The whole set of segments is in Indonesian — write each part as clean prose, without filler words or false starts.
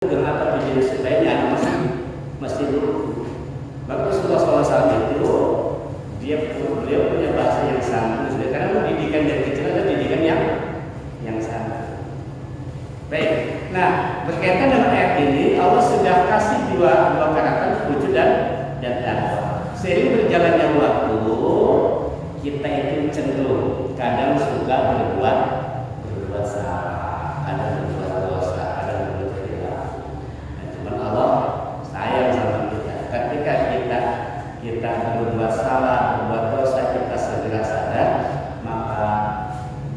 dengan apa jenis lainnya masih dulu. Maka Rasulullah SAW itu beliau punya bahasa yang sama, karena pendidikan dari kecil ada pendidikan yang sama. Baik, nah berkaitan dengan ayat ini Allah sudah kasih dua karakter wujud dan takwa. Seiring berjalannya waktu kita itu cenderung kadang suka berbuat salah, kadang berbuat dosa, kadang berbuat khilaf. Nah, cuman Allah sayang sama kita. Ketika kita berbuat salah, berbuat dosa, kita segera sadar, maka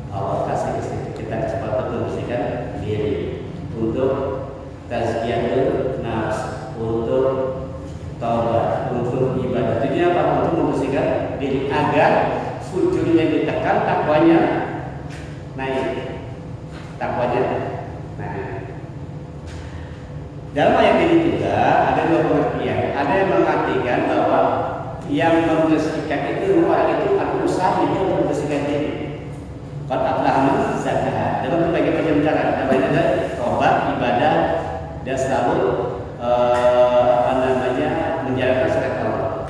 Allah kasih kita kesempatan untuk membersihkan diri, untuk tazkiyatun nafs, untuk taubat, untuk ibadah. Tujuannya apa? Untuk membersihkan diri agar ujungnya ditekan, takwanya naik. Dalam ayat ini juga ada dua pengertian. Ada yang mengartikan bahwa yang membersihkan itu orang itu berusaha untuk membersihkan diri. Qad aflaha man zakkaha. Dengan berbagai macam cara. Namanya adalah taubat, ibadah, dan selalu menjalankan syariat Allah.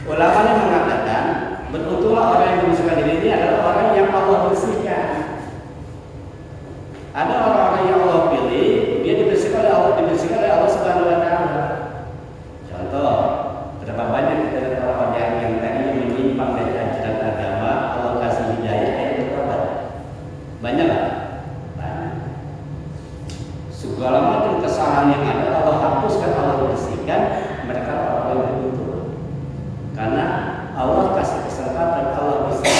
Ulama yang mengatakan beruntunglah orang yang membersihkan diri ini adalah orang yang Allah bersihkan. Ada orang-orang yang Allah pilih, dia dibersihkan oleh Allah Subhanahu wa taala. Contoh, berapa banyak kita orang-orang yang tadinya menyimpang dari ajaran agama, Allah kasih hidayah yang bertobat. Banyak enggak? Banyak. Segala macam kesalahan yang ada Allah hapuskan, Allah bersihkan, mereka orang-orang yang beruntung. Karena Allah kasih kesempatan, Allah bisa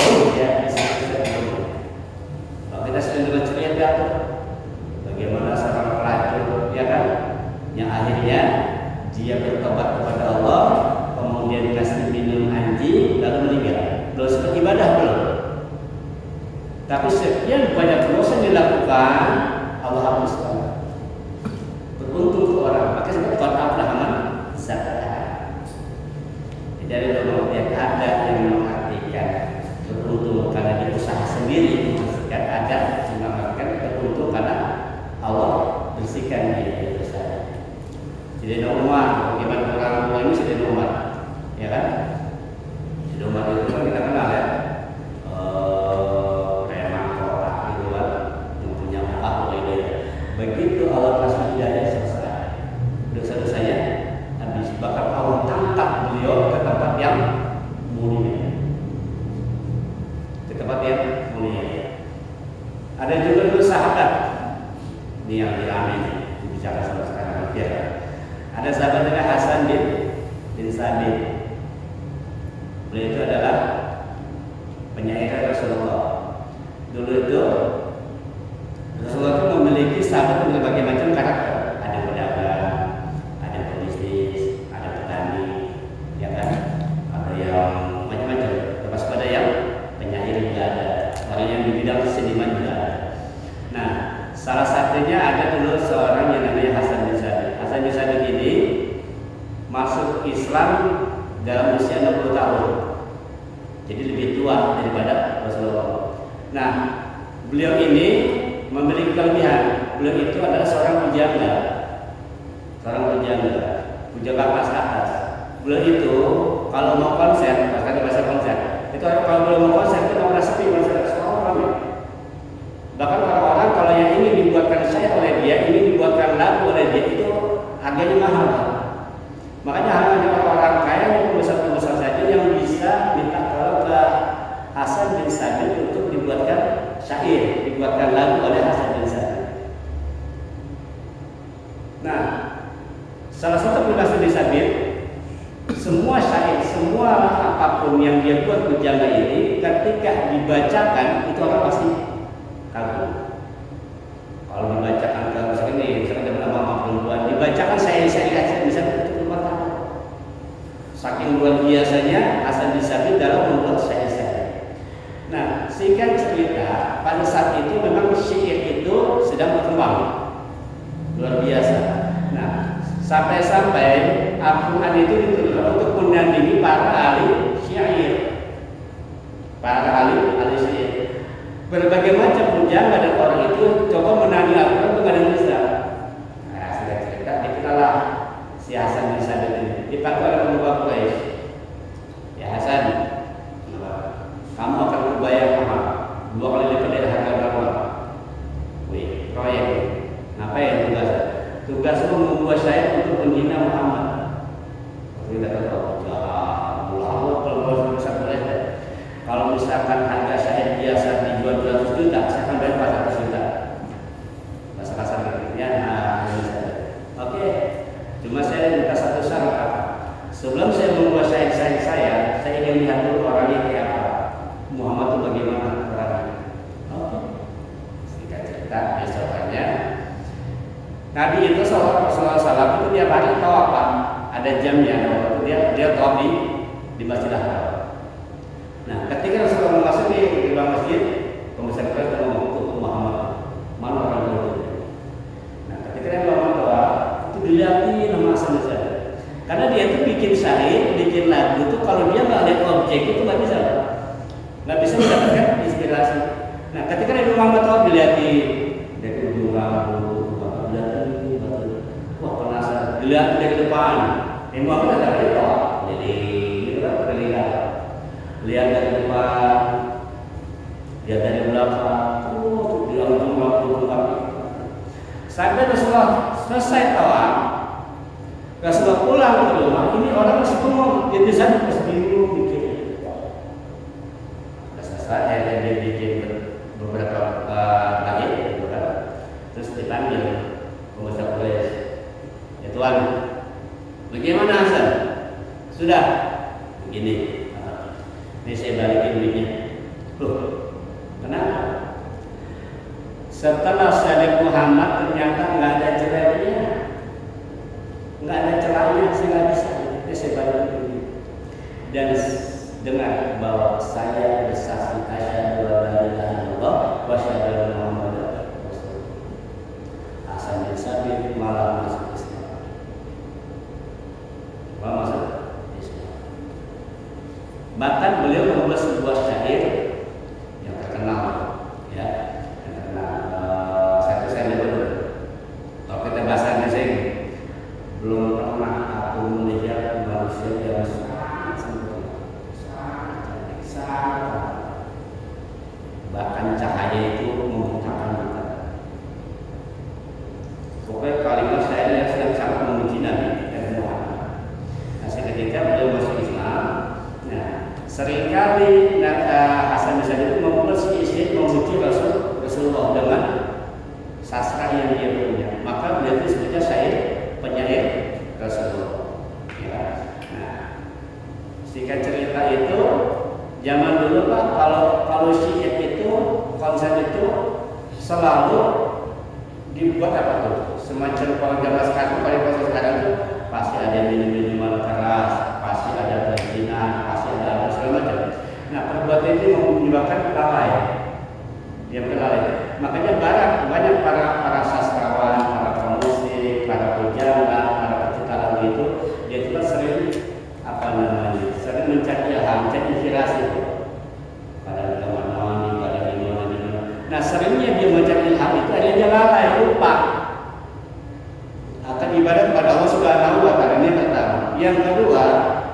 kalau kita sedang dengan cerita, bagaimana seorang pelacur, ya kan, yang akhirnya dia bertobat kepada Allah, kemudian dikasih minum anjing, lalu meninggal. Belum sempat ibadah belum. Tapi sekian banyak dosa yang dilakukan, Allah hapuskan. Beruntung ke orang. Maka sebab qad aflaha man zakkaha. Jadi ada yang mengartikan beruntung karena dia usaha sendiri, dan ada yang mengartikan beruntung karena Allah bersihkan diri dosa. Jadi Umar, bagaimana orang tua ini Sayyidina Umar, ya kan? Sayyidina Umar itu kan kita kenal ya, preman korak itu kan, yang punya apa itu ya. Begitu Allah kasih hidayah selesai, dosa-dosanya habis. Bahkan Allah tangkap beliau ke tempat yang mulia, ke tempat yang mulia. Ada juga dulu sahabat. Ini yang diamin bicara sama sekarang ya. Ada sahabat namanya Hasan bin Sabit. Beliau itu adalah penyair Rasulullah. Dulu itu Rasulullah itu memiliki sahabat dengan berbagai macam karakter. Ada pedagang, ada pebisnis, ada petani, ya kan? Ada yang macam-macam. Termasuk pada yang penyair juga ada. Orang yang di bidang seniman juga ada. Nah, salah satunya ada dulu seorang yang namanya Hasan bin Sabit. Hasan bin Sabit ini masuk Islam dalam usia 60 tahun. Jadi lebih tua daripada Rasulullah. Nah, beliau ini memiliki kelebihan. Beliau itu adalah seorang pujangga. Pujangga kelas atas. Beliau itu kalau mau konser, bahasa konser, itu kalau beliau mau konser itu nggak pernah sepi, bahkan orang-orang kalau yang ingin dibuatkan syair oleh dia, ingin dibuatkan lagu oleh dia, itu harganya mahal. Makanya hanya orang-orang kaya yang pembesar-pembesar saja yang bisa minta tolong ke Hasan bin Sabit untuk dibuatkan syair, dibuatkan lagu oleh Hasan bin Sabit. Nah, salah satu Hasan bin Sabit, semua syair, semua apapun yang dia buat pujangga ini, ketika dibacakan itu orang pasti kagum. Kalau dibacakan kalau misalkan ada nama perempuan, dibacakan saya aja bisa keluar tangan. Saking luar biasanya Hasan bin Sabit dalam membuat syair. Nah, singkat cerita, pada saat itu memang syair itu sedang berkembang luar biasa. Nah, sampai-sampai Al-Quran itu diturunkan untuk menandingi para ahli syair, syair. Berbagai macam pujangga dan orang itu coba menandingi Al-Quran itu nggak ada yang bisa. Nah, sudah tugasmu membuat saya untuk menghina Muhammad. Tidak tahu kalau misalkan harga syahid biasa dijual 200 juta, saya akan bayar 400 juta. Bahasa kasar gitu ya. Nah, oke. Cuma saya minta satu syarat. Sebelum saya membuat syahid saya ingin lihat dulu orangnya kayak apa. Muhammad itu bagaimana orangnya. Oke. Singkat cerita, besokannya Nabi itu salam itu tiap hari tawaf, Pak. Ada jamnya, dia tawaf di Masjidil Haram. Nah, ketika Rasulullah masuk di gerbang masjid, pembesar kita ngomong untuk Muhammad, mana orang itu? Nah, ketika dia ngomong doa, itu dilihatin sama Hasan Basri. Karena dia itu bikin syair, bikin lagu itu kalau dia nggak lihat objek itu nggak bisa mendapatkan inspirasi. Nah, ketika dia Muhammad doa dilihatin, dari ujung rambut, dilihatin, wah penasaran, dilihat dari depan. Ini Muhammad ada doa, jadi itu kan terlihat. Lihat dari depan, lihat dari belakang, di ujung sampai Rasulullah selesai tawaf, Rasulullah pulang ke rumah. Ini orang masih ngomong, dia di sana masih bingung bikin. Selesai dia bikin beberapa bait, terus dipanggil pembesar Quraisy. Ya Tuhan, bagaimana Hasan? Sudah begini. Ini saya balikin duitnya. Loh, kenapa? Setelah saya Muhammad ternyata nggak ada celahnya, saya nggak bisa. Ini saya balikin duitnya. Dan dengar bahwa saya bersaksi asyhadu an la ilaha illallah wa asyhadu anna Muhammadar Rasulullah. Hasan bin Sabit malah masuk Islam. Masuk. Bahkan beliau membuat sebuah syair yang terkenal, ya, yang terkenal. Saya dulu. Kalau kita bahasanya saya belum pernah aku melihat manusia yang sangat bahkan cahaya itu membutakan mata. Pokoknya kalimat saya yang sangat memuji Nabi dan Muhammad. Nah, ketika beliau masuk Islam, seringkali Hasan Basri itu membuat isi memuji Rasulullah dengan sastra yang dia punya. Maka beliau itu sebutnya penyair Rasulullah. Ya. Nah, singkat cerita itu zaman dulu Pak, kalau syair itu konser itu selalu dibuat apa tuh? Semacam kalau zaman sekarang itu pasti ada minuman keras, pasti ada perzinan, pasti ada segala macam. Nah, perbuatan ini menyebabkan lalai. Dia lalai. Makanya banyak para sastrawan, para pemusik, para pujangga, para pencipta lagu itu, dia itu kan sering sering mencari ilham, mencari inspirasi pada teman-teman, pada lingkungan. Nah, seringnya dia mencari ilham itu akhirnya dia lalai, lupa akan ibadah kepada Allah Subhanahu wa Ta'ala. Ini pertama. Yang kedua,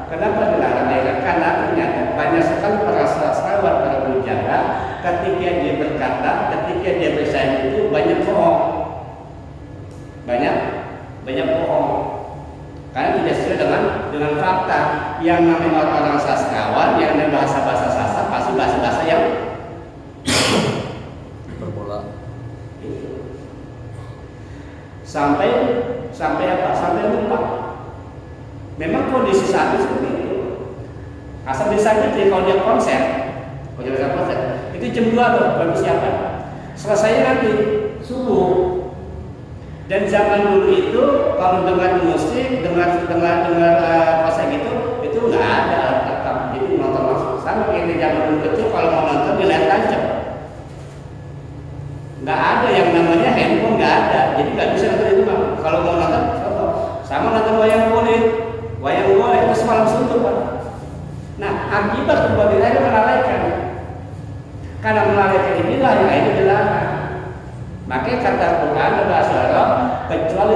kenapa dilarang? Karena ternyata banyak sekali para sastrawan, para pujangga, ketika dia berkata, ketika dia bersaing itu banyak bohong, banyak bohong, karena tidak sesuai dengan fakta. Yang namanya orang sastrawan, yang namanya bahasa sastra pasti bahasa yang berbola. Sampai apa? Sampai lupa. Memang kondisi saat itu seperti itu. Asal bisa gitu kalau dia konser itu jam 2 loh, baru siapa? Selesai nanti subuh. Dan zaman dulu itu kalau dengar musik, dengar konser gitu, itu nggak ada tetap. Jadi nonton langsung. Sama kayak di zaman dulu kecil kalau mau nonton di layar tancap. Nggak ada yang namanya handphone, nggak ada. Jadi nggak bisa nonton itu Bang. Kalau mau nonton, sama nonton wayang kulit itu semalam suntuk Pak. Nah, akibat perbuatan itu melalaikan. Karena melalaikan inilah yang akhirnya dilarang. Makanya kata Quran bahasa Arab, kecuali